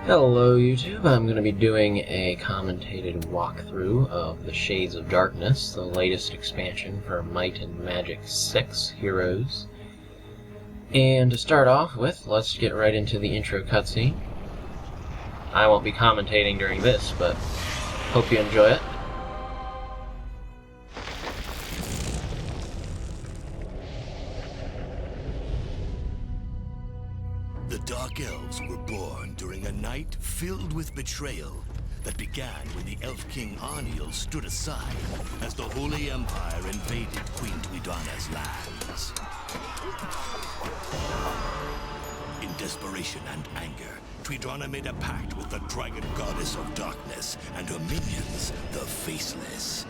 Hello YouTube, I'm going to be doing a commentated walkthrough of the Shades of Darkness, the latest expansion for Might and Magic 6 Heroes. And to start off with, let's get right into the intro cutscene. I won't be commentating during this, but hope you enjoy it. The Dark Elves were born during a night filled with betrayal that began when the Elf King Arniel stood aside as the Holy Empire invaded Queen Twidana's lands. In desperation and anger, Twidana made a pact with the Dragon Goddess of Darkness and her minions, the Faceless.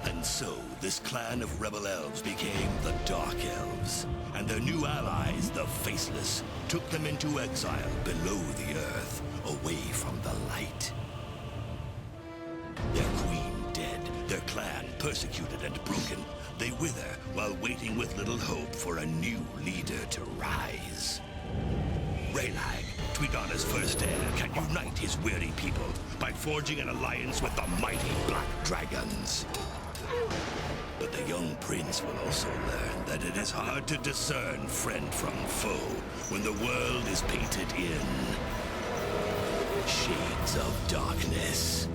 And so, this clan of rebel elves became the Dark Elves, and their new allies, the Faceless, took them into exile below the earth, away from the light. Their queen dead, their clan persecuted and broken, they wither while waiting with little hope for a new leader to rise. Raelag, Twidana's first heir, can unite his weary people by forging an alliance with the mighty Black Dragons. But the young prince will also learn that it is hard to discern friend from foe when the world is painted in shades of darkness.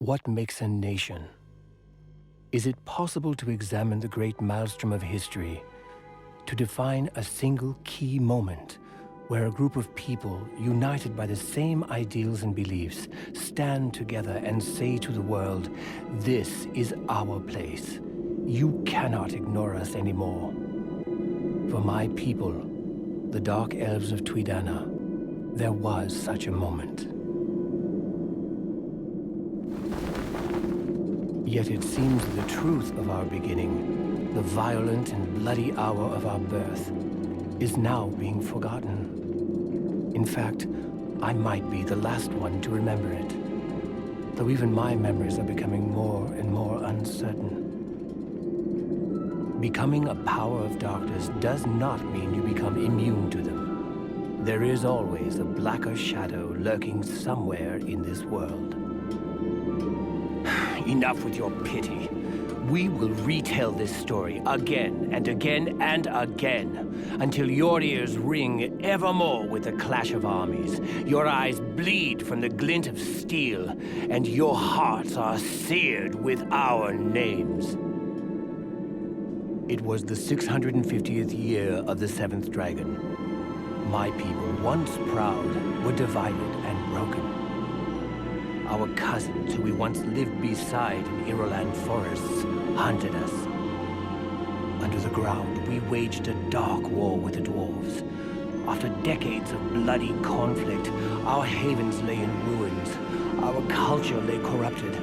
What makes a nation? Is it possible to examine the great maelstrom of history, to define a single key moment where a group of people, united by the same ideals and beliefs, stand together and say to the world, "This is our place. You cannot ignore us anymore." For my people, the Dark Elves of Twidana, there was such a moment. Yet it seems the truth of our beginning, the violent and bloody hour of our birth, is now being forgotten. In fact, I might be the last one to remember it, though even my memories are becoming more and more uncertain. Becoming a power of darkness does not mean you become immune to them. There is always a blacker shadow lurking somewhere in this world. Enough with your pity. We will retell this story again and again and again, until your ears ring evermore with the clash of armies, your eyes bleed from the glint of steel, and your hearts are seared with our names. It was the 650th year of the 7th dragon. My people, once proud, were divided and broken. Our cousins, who we once lived beside in Iroland forests, hunted us. Under the ground, we waged a dark war with the dwarves. After decades of bloody conflict, our havens lay in ruins, our culture lay corrupted,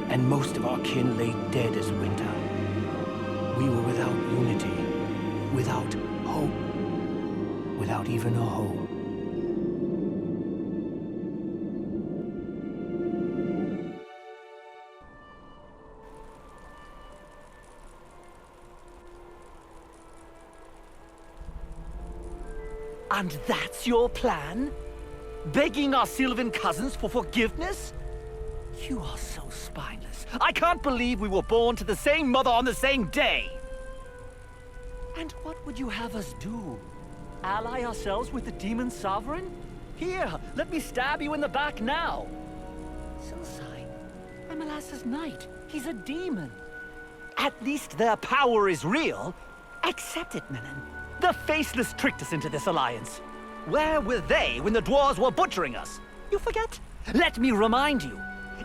and most of our kin lay dead as winter. We were without unity, without hope, without even a home. And that's your plan? Begging our Sylvan cousins for forgiveness? You are so spineless. I can't believe we were born to the same mother on the same day! And what would you have us do? Ally ourselves with the demon sovereign? Here, let me stab you in the back now! Silsai, I'm Alas's knight. He's a demon. At least their power is real. Accept it, Menon. The Faceless tricked us into this alliance. Where were they when the dwarves were butchering us? You forget? Let me remind you.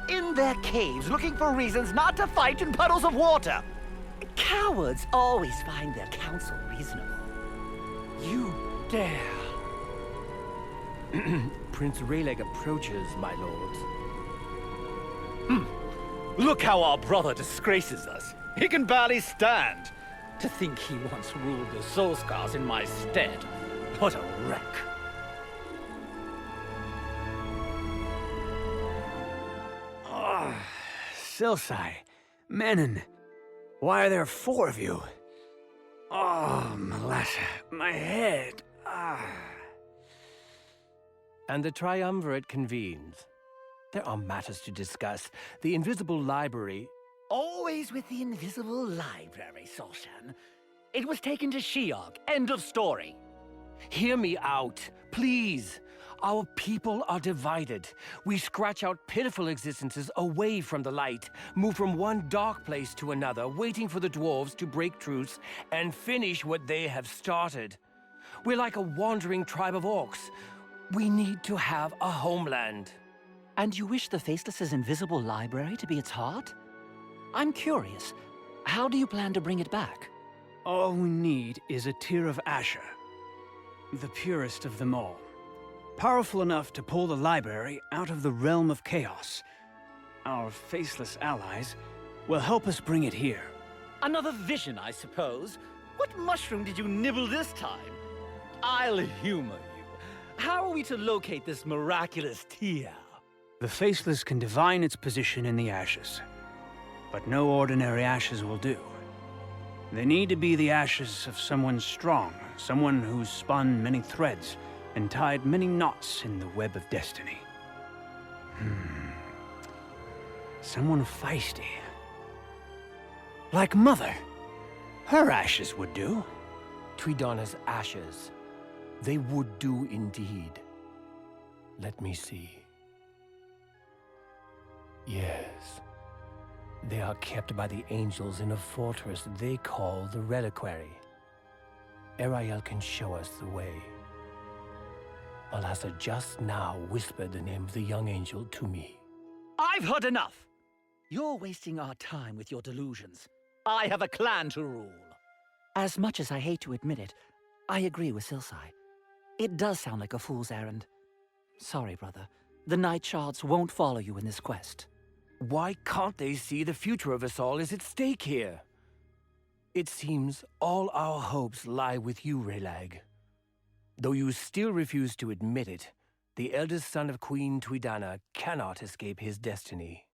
In their caves, looking for reasons not to fight in puddles of water. Cowards always find their counsel reasonable. You dare! Prince Raelag approaches, my lords. Look how our brother disgraces us. He can barely stand. To think he once ruled the Soulscars in my stead. What a wreck. Silsai, Manon, why are there 4 of you? Oh, Melissa, my head. And the Triumvirate convenes. There are matters to discuss. The Invisible Library... Always with the Invisible Library, Sorshan. It was taken to Sheog. End of story. Hear me out, please. Our people are divided. We scratch out pitiful existences away from the light, move from one dark place to another, waiting for the dwarves to break truce and finish what they have started. We're like a wandering tribe of orcs. We need to have a homeland. And you wish the Faceless's Invisible Library to be its heart? I'm curious. How do you plan to bring it back? All we need is a tear of Asher, the purest of them all. Powerful enough to pull the library out of the realm of chaos. Our faceless allies will help us bring it here. Another vision, I suppose. What mushroom did you nibble this time? I'll humor you. How are we to locate this miraculous tear? The faceless can divine its position in the ashes. But no ordinary ashes will do. They need to be the ashes of someone strong, someone who's spun many threads and tied many knots in the web of destiny. Someone feisty. Like Mother. Her ashes would do. Twidana's ashes. They would do indeed. Let me see. Yes. They are kept by the angels in a fortress they call the Reliquary. Ariel can show us the way. Malasa just now whispered the name of the young angel to me. I've heard enough! You're wasting our time with your delusions. I have a clan to rule. As much as I hate to admit it, I agree with Silsai. It does sound like a fool's errand. Sorry, brother. The Night Shards won't follow you in this quest. Why can't they see the future of us all is at stake here? It seems all our hopes lie with you, Raelag. Though you still refuse to admit it, the eldest son of Queen Twidana cannot escape his destiny.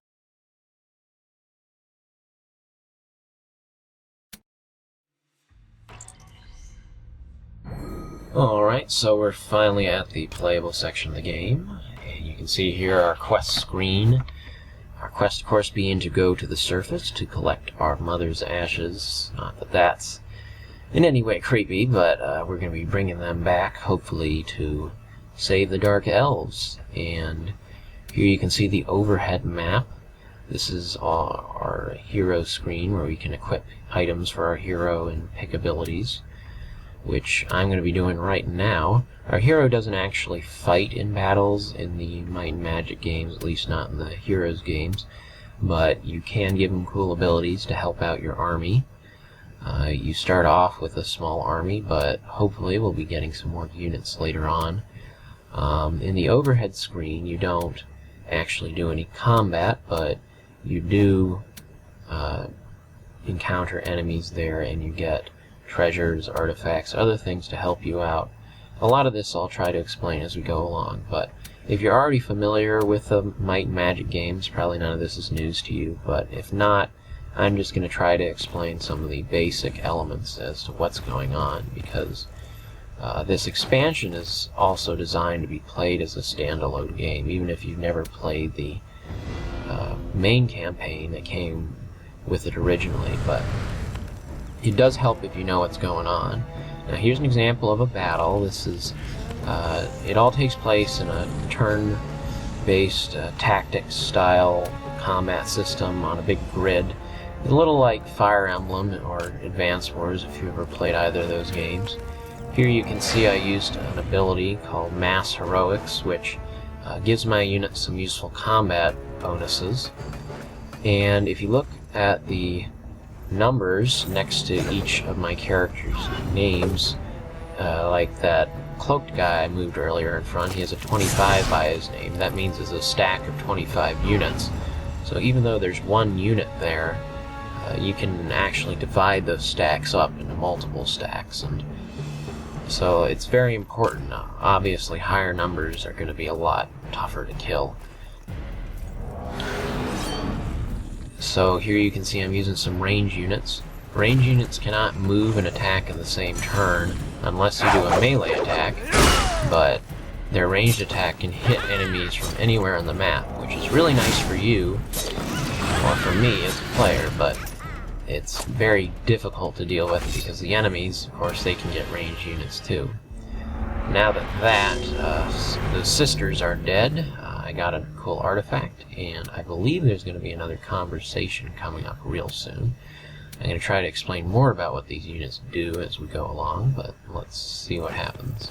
Alright, so we're finally at the playable section of the game, and you can see here our quest screen. Our quest, of course, being to go to the surface to collect our mother's ashes. Not that that's in any way creepy, but we're going to be bringing them back, hopefully, to save the Dark Elves. And here you can see the overhead map. This is our hero screen, where we can equip items for our hero and pick abilities, which I'm going to be doing right now. Our hero doesn't actually fight in battles in the Might and Magic games, at least not in the Heroes games, but you can give him cool abilities to help out your army. You start off with a small army, but hopefully we'll be getting some more units later on. In the overhead screen, you don't actually do any combat, but you do encounter enemies there, and you get treasures, artifacts, other things to help you out. A lot of this I'll try to explain as we go along, but if you're already familiar with the Might and Magic games, probably none of this is news to you, but if not, I'm just going to try to explain some of the basic elements as to what's going on, because this expansion is also designed to be played as a standalone game, even if you've never played the main campaign that came with it originally, but it does help if you know what's going on. Now here's an example of a battle. This is, it all takes place in a turn-based tactics style combat system on a big grid. A little like Fire Emblem or Advance Wars if you ever played either of those games. Here you can see I used an ability called Mass Heroics, which gives my units some useful combat bonuses. And if you look at the numbers next to each of my characters' names, like that cloaked guy I moved earlier in front. He has a 25 by his name. That means it's a stack of 25 units. So even though there's one unit there, you can actually divide those stacks up into multiple stacks, and so it's very important. Obviously, higher numbers are going to be a lot tougher to kill. So here you can see I'm using some range units. Range units cannot move and attack in the same turn unless you do a melee attack, but their ranged attack can hit enemies from anywhere on the map, which is really nice for you, or for me as a player, but it's very difficult to deal with because the enemies, of course, they can get ranged units too. Now that the sisters are dead, I got a cool artifact, and I believe there's going to be another conversation coming up real soon. I'm going to try to explain more about what these units do as we go along, but let's see what happens.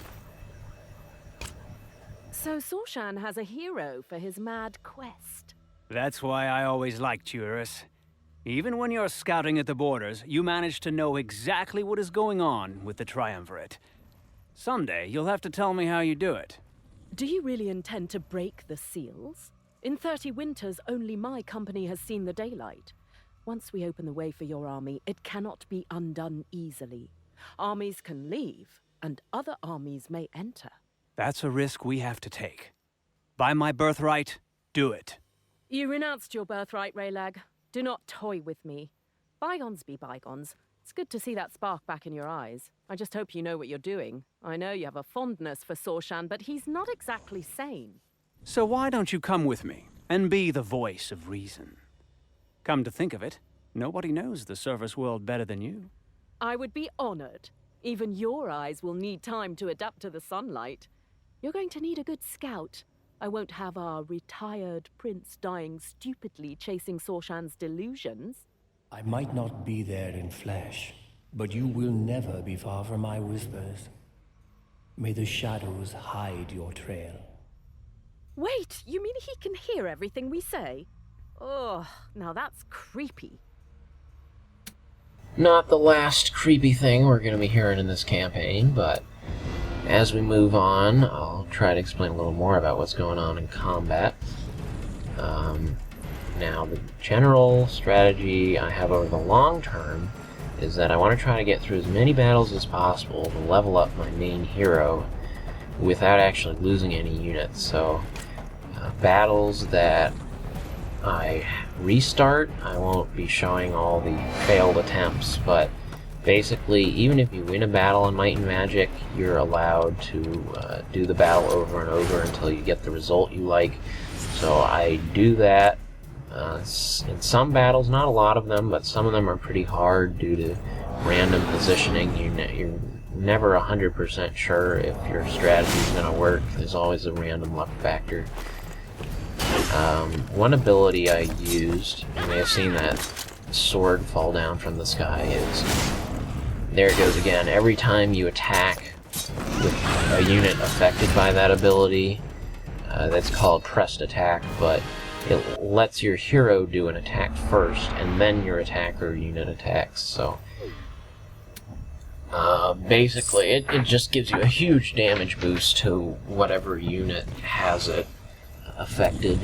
So Sorshan has a hero for his mad quest. That's why I always liked you, Yriss. Even when you're scouting at the borders, you manage to know exactly what is going on with the Triumvirate. Someday, you'll have to tell me how you do it. Do you really intend to break the seals? In 30 winters, only my company has seen the daylight. Once we open the way for your army, it cannot be undone easily. Armies can leave, and other armies may enter. That's a risk we have to take. By my birthright, do it. You renounced your birthright, Raelag. Do not toy with me. Bygones be bygones. It's good to see that spark back in your eyes. I just hope you know what you're doing. I know you have a fondness for Sorshan, but he's not exactly sane. So why don't you come with me, and be the voice of reason? Come to think of it, nobody knows the surface world better than you. I would be honored. Even your eyes will need time to adapt to the sunlight. You're going to need a good scout. I won't have our retired prince dying stupidly chasing Sorshan's delusions. I might not be there in flesh, but you will never be far from my whispers. May the shadows hide your trail. Wait, you mean he can hear everything we say? Oh, now that's creepy. Not the last creepy thing we're going to be hearing in this campaign, but as we move on, I'll try to explain a little more about what's going on in combat. Now, the general strategy I have over the long term is that I want to try to get through as many battles as possible to level up my main hero without actually losing any units. So, battles that I restart, I won't be showing all the failed attempts, but basically, even if you win a battle in Might and Magic, you're allowed to do the battle over and over until you get the result you like. So I do that in some battles, not a lot of them, but some of them are pretty hard due to random positioning. You're never 100% sure if your strategy is going to work. There's always a random luck factor. One ability I used, you may have seen that sword fall down from the sky, is, there it goes again, every time you attack with a unit affected by that ability, that's called pressed attack, but it lets your hero do an attack first, and then your attacker unit attacks, so basically it just gives you a huge damage boost to whatever unit has it affected.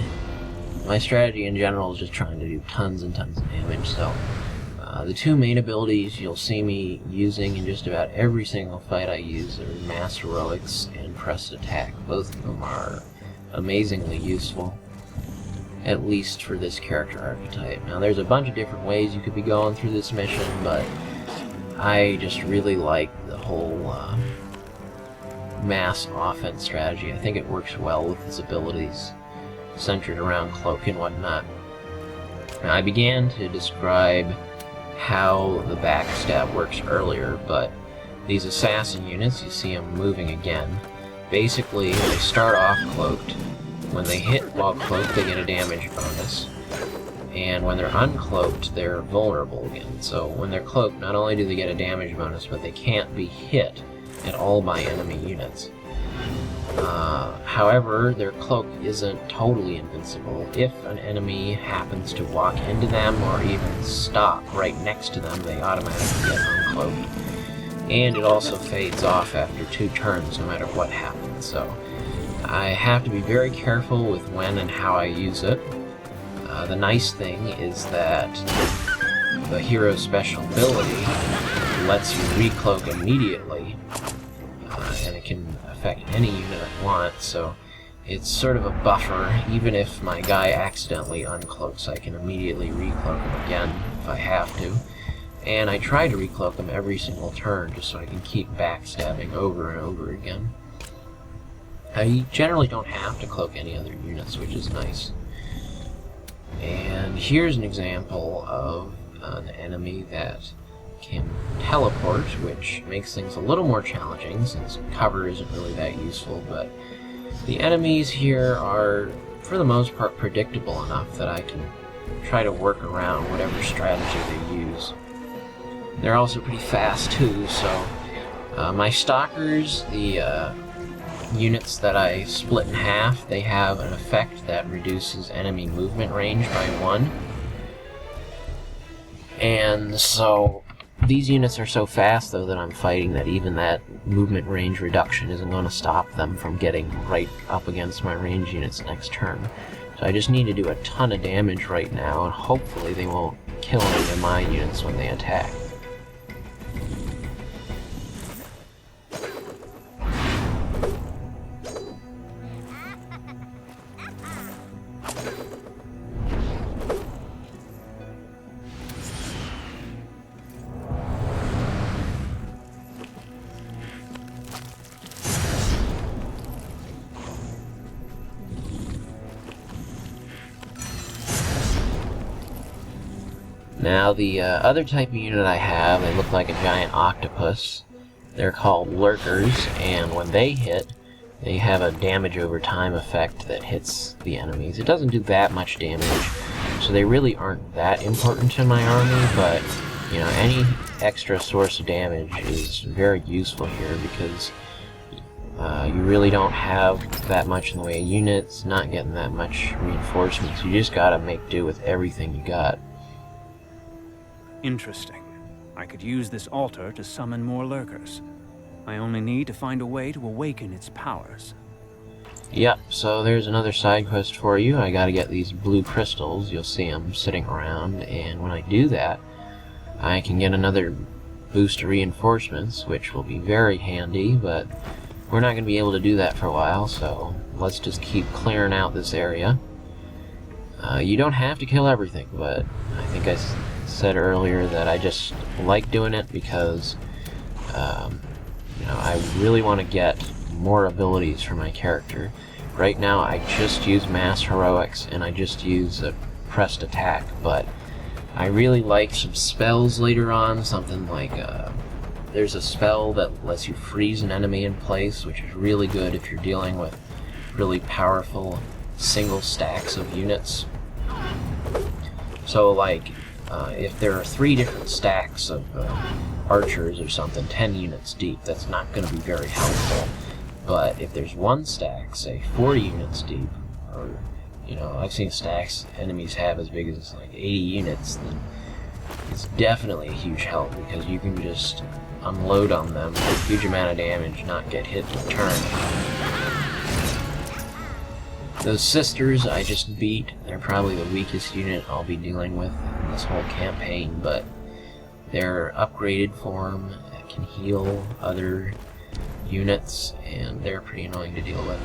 My strategy in general is just trying to do tons and tons of damage, so the two main abilities you'll see me using in just about every single fight I use are Mass Heroics and Pressed Attack. Both of them are amazingly useful, at least for this character archetype. Now there's a bunch of different ways you could be going through this mission, but I just really like the whole mass offense strategy. I think it works well with his abilities centered around cloak and whatnot. Now, I began to describe how the backstab works earlier, but these assassin units, you see them moving again. Basically, they start off cloaked. When they hit while cloaked, they get a damage bonus. And when they're uncloaked, they're vulnerable again. So when they're cloaked, not only do they get a damage bonus, but they can't be hit at all by enemy units. However, their cloak isn't totally invincible. If an enemy happens to walk into them or even stop right next to them, they automatically get uncloaked. And it also fades off after 2 turns, no matter what happens. So I have to be very careful with when and how I use it. The nice thing is that the hero's special ability lets you recloak immediately, and it can affect any unit I want, so it's sort of a buffer. Even if my guy accidentally uncloaks, I can immediately recloak him again if I have to. And I try to recloak him every single turn just so I can keep backstabbing over and over again. I generally don't have to cloak any other units, which is nice. And here's an example of an enemy that can teleport, which makes things a little more challenging since cover isn't really that useful, but the enemies here are, for the most part, predictable enough that I can try to work around whatever strategy they use. They're also pretty fast too, so my stalkers, the units that I split in half, they have an effect that reduces enemy movement range by 1. And so these units are so fast, though, that I'm fighting that even that movement range reduction isn't going to stop them from getting right up against my range units next turn. So I just need to do a ton of damage right now, and hopefully they won't kill any of my units when they attack. Now, the other type of unit I have, they look like a giant octopus. They're called lurkers, and when they hit, they have a damage over time effect that hits the enemies. It doesn't do that much damage, so they really aren't that important to my army, but, you know, any extra source of damage is very useful here because you really don't have that much in the way of units, not getting that much reinforcements. You just gotta make do with everything you got. Interesting. I could use this altar to summon more lurkers. I only need to find a way to awaken its powers. Yep, so there's another side quest for you. I gotta get these blue crystals. You'll see them sitting around, and when I do that, I can get another boost of reinforcements, which will be very handy, but we're not gonna be able to do that for a while, so let's just keep clearing out this area. You don't have to kill everything, but I think I said earlier that I just like doing it because you know, I really want to get more abilities for my character. Right now I just use mass heroics and I just use a pressed attack, but I really like some spells later on, something like there's a spell that lets you freeze an enemy in place, which is really good if you're dealing with really powerful single stacks of units. So like if there are 3 different stacks of archers or something, 10 units deep, that's not going to be very helpful. But if there's 1 stack, say 40 units deep, or, you know, I've seen stacks enemies have as big as like 80 units, then it's definitely a huge help because you can just unload on them with a huge amount of damage, not get hit in turn. Those sisters I just beat, they're probably the weakest unit I'll be dealing with in this whole campaign, but their upgraded form can heal other units, and they're pretty annoying to deal with.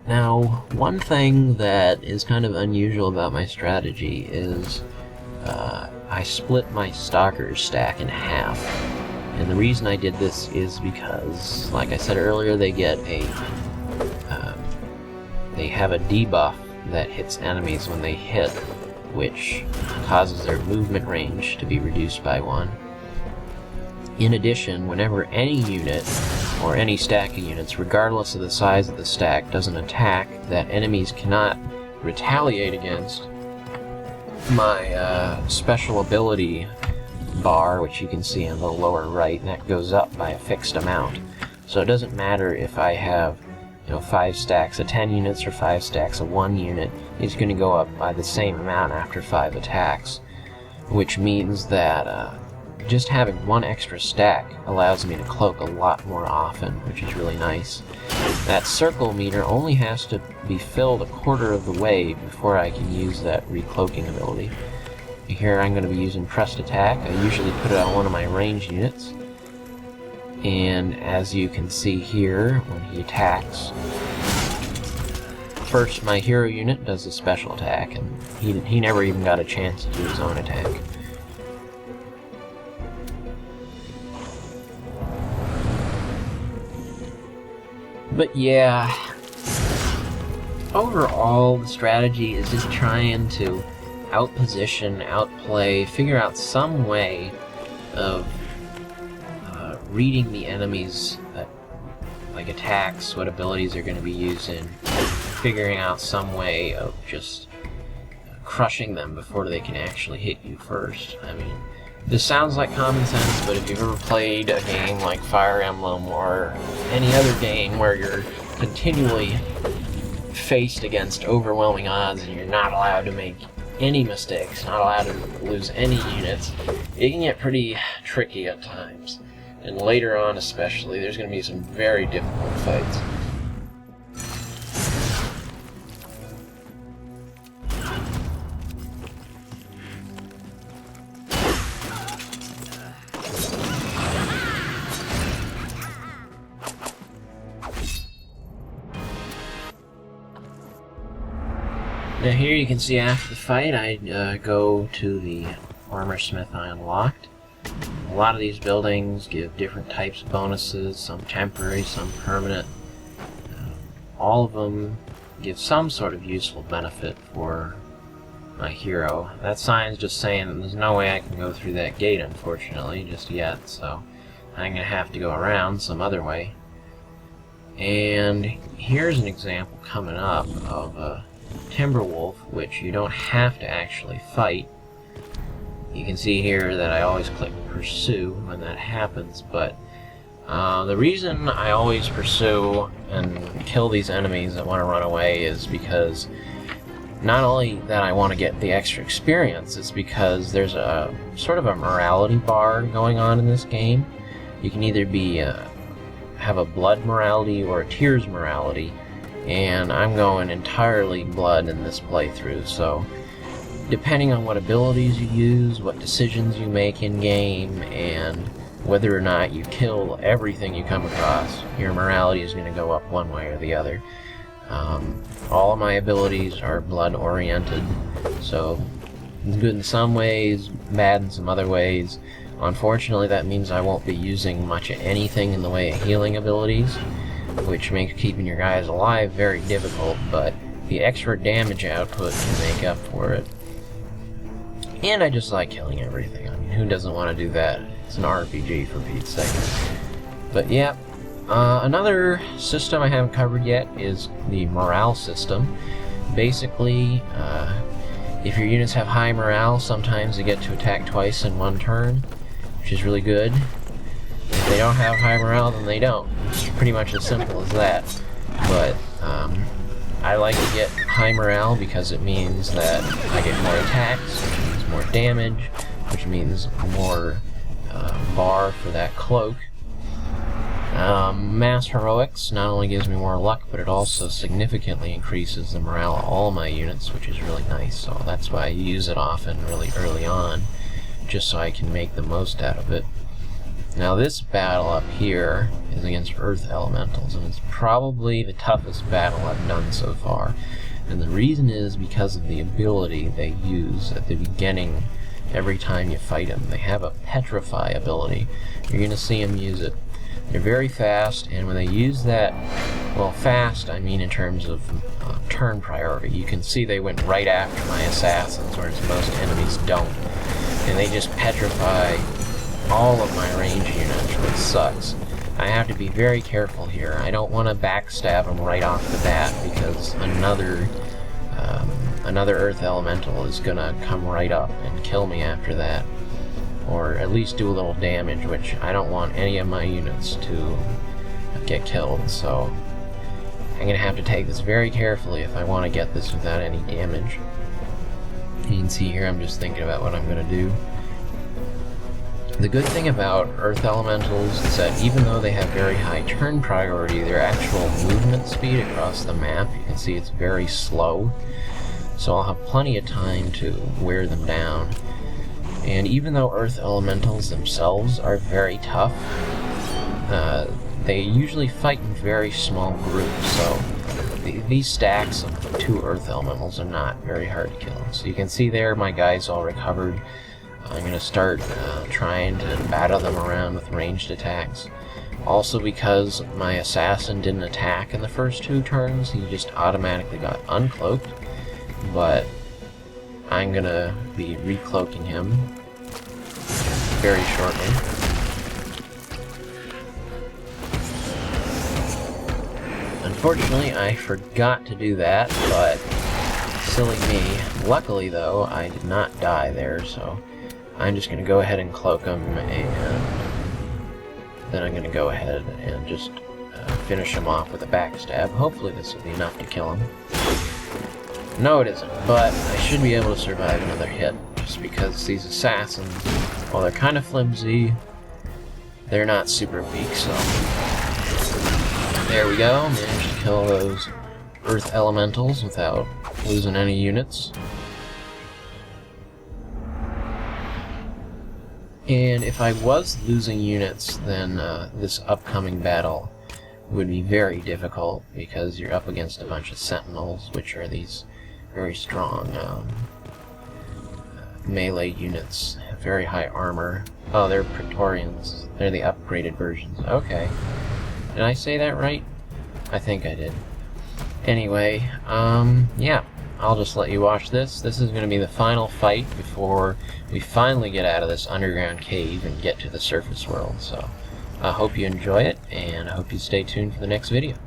Now, one thing that is kind of unusual about my strategy is I split my stalkers stack in half. And the reason I did this is because, like I said earlier, they get a they have a debuff that hits enemies when they hit, which causes their movement range to be reduced by 1. In addition, whenever any unit, or any stack of units, regardless of the size of the stack, does an attack that enemies cannot retaliate against, my special ability bar, which you can see in the lower right, and that goes up by a fixed amount. So it doesn't matter if I have 5 stacks of 10 units or 5 stacks of 1 unit, it's going to go up by the same amount after 5 attacks, which means that just having 1 extra stack allows me to cloak a lot more often, which is really nice. That circle meter only has to be filled a quarter of the way before I can use that recloaking ability. Here I'm going to be using pressed attack. I usually put it on one of my ranged units. And as you can see here, when he attacks, first my hero unit does a special attack, and he never even got a chance to do his own attack. But yeah, overall the strategy is just trying to outposition, outplay, figure out some way of reading the enemies, like attacks, what abilities they're going to be using, figuring out some way of just crushing them before they can actually hit you first. I mean, this sounds like common sense, but if you've ever played a game like Fire Emblem or any other game where you're continually faced against overwhelming odds and you're not allowed to make any mistakes, not allowed to lose any units, it can get pretty tricky at times. And later on especially, there's going to be some very difficult fights. Now here you can see after the fight I go to the Armor Smith I unlocked. A lot of these buildings give different types of bonuses, some temporary, some permanent. All of them give some sort of useful benefit for my hero. That sign's just saying there's no way I can go through that gate, unfortunately, just yet, so I'm going to have to go around some other way. And here's an example coming up of a Timberwolf, which you don't have to actually fight. You can see here that I always click pursue when that happens, but the reason I always pursue and kill these enemies that want to run away is because not only that I want to get the extra experience, it's because there's a sort of a morality bar going on in this game. You can either be have a blood morality or a tears morality, and I'm going entirely blood in this playthrough, so depending on what abilities you use, what decisions you make in-game, and whether or not you kill everything you come across, your morality is going to go up one way or the other. All of my abilities are blood-oriented, so it's good in some ways, bad in some other ways. Unfortunately, that means I won't be using much of anything in the way of healing abilities, which makes keeping your guys alive very difficult, but the extra damage output can make up for it. And I just like killing everything. I mean, who doesn't want to do that? It's an RPG, for Pete's sake. But yeah, another system I haven't covered yet is the morale system. Basically, if your units have high morale, sometimes they get to attack twice in one turn, which is really good. If they don't have high morale, then they don't. It's pretty much as simple as that. But I like to get high morale because it means that I get more attacks, which means more damage, which means more bar for that cloak. Mass Heroics not only gives me more luck, but it also significantly increases the morale of all my units, which is really nice, so that's why I use it often really early on, just so I can make the most out of it. Now this battle up here is against Earth Elementals, and it's probably the toughest battle I've done so far. And the reason is because of the ability they use at the beginning every time you fight them. They have a Petrify ability. You're going to see them use it. They're very fast, and when they use that, well, fast I mean in terms of turn priority. You can see they went right after my assassins, whereas most enemies don't. And they just petrify all of my range units, which sucks. I have to be very careful here. I don't want to backstab him right off the bat, because another Earth Elemental is gonna come right up and kill me after that. Or at least do a little damage, which I don't want any of my units to get killed, so I'm gonna have to take this very carefully if I want to get this without any damage. You can see here I'm just thinking about what I'm gonna do. The good thing about Earth Elementals is that even though they have very high turn priority, their actual movement speed across the map, you can see it's very slow. So I'll have plenty of time to wear them down. And even though Earth Elementals themselves are very tough, they usually fight in very small groups, so these stacks of 2 Earth Elementals are not very hard to kill. So you can see there my guys all recovered. I'm going to start trying to batter them around with ranged attacks. Also, because my assassin didn't attack in the first 2 turns, he just automatically got uncloaked. But I'm going to be recloaking him very shortly. Unfortunately, I forgot to do that, but silly me. Luckily, though, I did not die there, so I'm just going to go ahead and cloak him, and then I'm going to go ahead and just finish him off with a backstab. Hopefully this will be enough to kill him. No, it isn't, but I should be able to survive another hit, just because these assassins, while they're kind of flimsy, they're not super weak, so... There we go, managed to kill those Earth Elementals without losing any units. And if I was losing units, then this upcoming battle would be very difficult, because you're up against a bunch of Sentinels, which are these very strong melee units, have very high armor. Oh, they're Praetorians. They're the upgraded versions. Okay. Did I say that right? I think I did. Anyway, yeah. I'll just let you watch this. This is going to be the final fight before we finally get out of this underground cave and get to the surface world. So, I hope you enjoy it, and I hope you stay tuned for the next video.